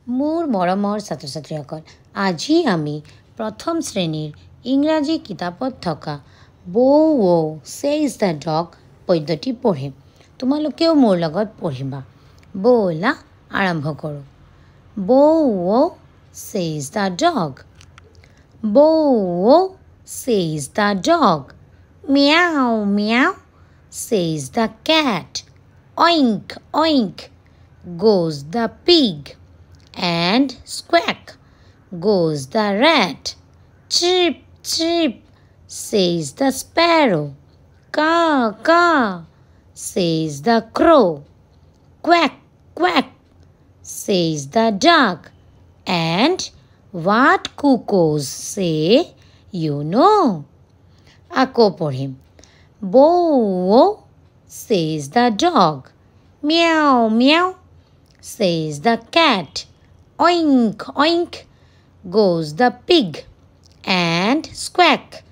মোৰ মৰমৰ ছাত্ৰ ছাত্ৰীসকল, আজি আমি প্ৰথম শ্ৰেণীৰ ইংৰাজী কিতাপত থকা বৌ ৱৌ ছেইজ দ্য ডগ পদ্যটি পঢ়িম। তোমালোকেও মোৰ লগত পঢ়িবা। ব'লা আৰম্ভ কৰোঁ। বৌ wow chase the dog. Bow wow chase the dog. Meow meow chase the cat. Oink oink goes the pig. And squawk goes the rat. Chirp, chirp, says the sparrow. Caw, caw, says the crow. Quack, quack, says the duck. And what cuckoos say, you know. Ako porhim. Bow, says the dog. Meow, meow, says the cat. Oink, oink, goes the pig. And squawk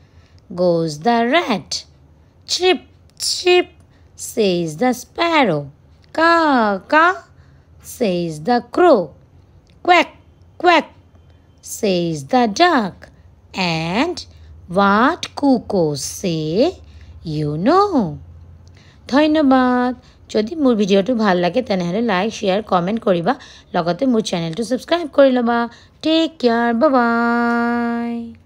goes the rat. Chirp, chirp, says the sparrow. Caw, caw, says the crow. Quack, quack, says the duck. And what cuckoos say, you know. ধন্যবাদ। যদি মোৰ ভিডিঅ'টো ভাল লাগে তেনেহ'লে like share comment কৰিবা, লগতে মোৰ চেনেলটো ছাবস্ক্ৰাইব কৰি ল'বা। Take care, bye by.